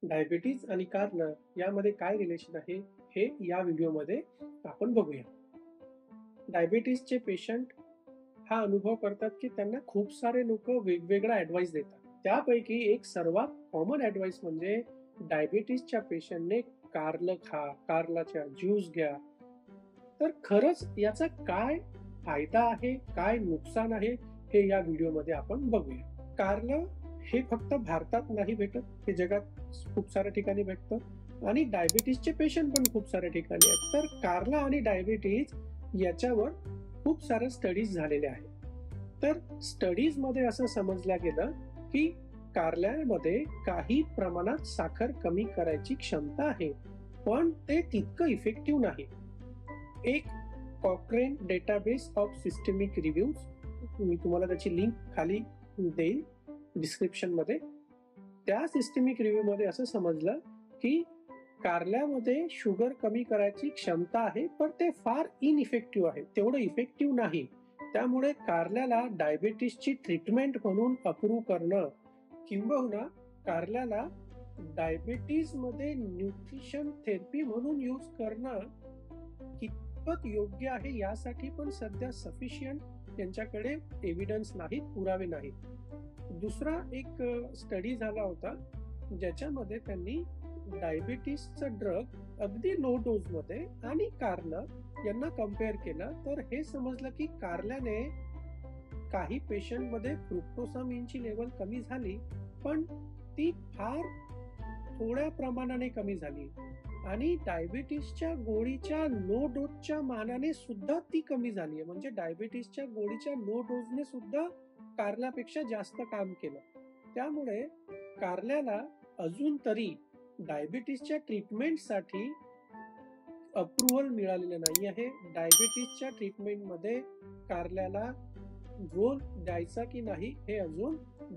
Diabetes आणि कारण यामध्ये काय रिलेशन आहे हे या व्हिडिओमध्ये आपण बघूया. डायबिटीजचे पेशंट हा अनुभव करतात की त्यांना खूप सारे लोक वेगवेगळा ॲडवाइस देतात. त्यापैकी एक सर्वात कॉमन ॲडवाइस म्हणजे डायबिटीजच्या पेशंटने कारलं खा, कारलाच्या ज्यूस घ्या. तर खरंच याचा काय फायदा आहे, काय नुकसान आहे हे या व्हिडिओमध्ये आपण बघूया. कारलं हे फक्त भारतात नाही भेटत, हे जगात खूप साऱ्या ठिकाणी भेटतं आणि डायबिटीजचे पेशंट पण खूप साऱ्या ठिकाणी आहेत. तर कारला आणि डायबिटीज याच्यावर खूप साऱ्या स्टडीज झालेल्या आहेत. तर स्टडीजमध्ये असं समजलं गेलं की कारल्यामध्ये काही प्रमाणात साखर कमी करायची क्षमता आहे, पण ते तितकं इफेक्टिव्ह नाही. एक कॉक्रेन डेटाबेस ऑफ सिस्टमिक रिव्ह्यूज, मी तुम्हाला त्याची लिंक खाली देईल डिस्क्रिप्शनमध्ये. त्या सिस्टमिक रिव्ह्यू मध्ये असं समजलं की कारल्यामध्ये शुगर कमी करायची क्षमता आहे, पण ते फार इनइफेक्टिव्ह आहे, तेवढं इफेक्टिव्ह नाही. त्यामुळे कारल्याला डायबिटीसची ट्रीटमेंट म्हणून अप्रूव्ह करणं किंबहुना कारल्याला डायबिटीज मध्ये न्यूट्रिशन थेरपी म्हणून यूज करणं कितपत योग्य आहे यासाठी पण सध्या सफिशियंट त्यांच्याकडे एव्हिडन्स नाहीत, पुरावे नाहीत. दुसरा एक स्टडी झाला होता ज्याच्यामध्ये त्यांनी डायबिटीसचा ड्रग अगदी लो डोज मध्ये आणि कारलं यांना कम्पेअर केलं. तर हे समजलं की कारल्याने काही पेशंटमध्ये फ्रुक्टोसामिनची लेवल कमी झाली, पण ती फार थोड्या प्रमाणाने कमी झाली आणि डायबिटीसच्या गोळीच्या लो डोजच्या मानाने सुद्धा ती कमी झाली आहे. म्हणजे डायबिटीसच्या गोळीच्या लो डोजने सुद्धा कारल्यापेक्षा जास्त काम केलं. त्यामुळे कारल्याला अजून तरी डायबिटीसच्या ट्रीटमेंटसाठी अप्रुव्हल मिळालेलं नाही आहे. डायबिटीसच्या ट्रीटमेंटमध्ये कारल्याला रोल द्यायचा की नाही हे अजून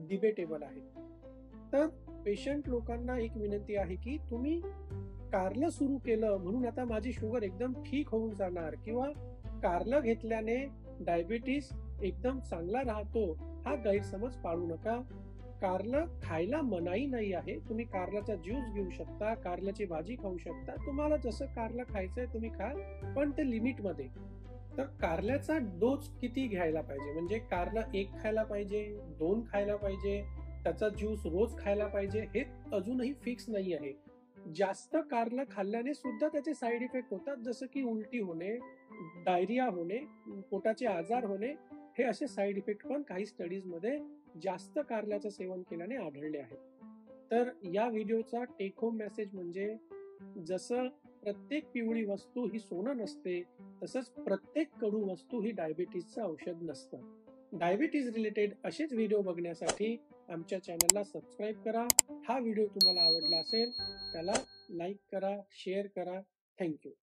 डिबेटेबल आहे. तर पेशंट लोकांना एक विनंती आहे की तुम्ही कारलं सुरू केलं म्हणून आता माझी शुगर एकदम ठीक होऊन जाणार किंवा कारलं घेतल्याने डायबिटीस एकदम चांगला राहतो हा गैरसमज पाळू नका. कारलं खायला मनाई नाही आहे. तुम्ही कारल्याचा ज्यूस घेऊ शकता, कारल्याची भाजी खाऊ शकता, तुम्हाला जसं कारलं खायचंय तुम्ही खा, पण ते लिमिटमध्ये. तर कारल्याचा डोस किती घ्यायला पाहिजे, म्हणजे कारलं 1 खायला पाहिजे, 2 खायला पाहिजे, त्याचा ज्यूस रोज खायला पाहिजे, हे अजूनही फिक्स नाही आहे. जास्त कारलं खाल्ल्याने सुद्धा त्याचे साईड इफेक्ट होतात, जसं की उलटी होणे, डायरिया होणे, पोटाचे आजार होणे, हे असे साईड इफेक्ट पण काही स्टडीजमध्ये जास्त कारल्याचं सेवन केल्याने आढळले आहेत. तर या व्हिडिओचा टेक होम मेसेज म्हणजे जसं प्रत्येक पिवळी वस्तू ही सोनं नसते, तसंच प्रत्येक कडू वस्तू ही डायबिटीसचं औषध नसतं. डायबिटीज रिलेटेड असेच व्हिडिओ बघण्यासाठी आमच्या चॅनलला सबस्क्राईब करा. हा व्हिडिओ तुम्हाला आवडला असेल त्याला लाईक करा, शेअर करा. थँक्यू.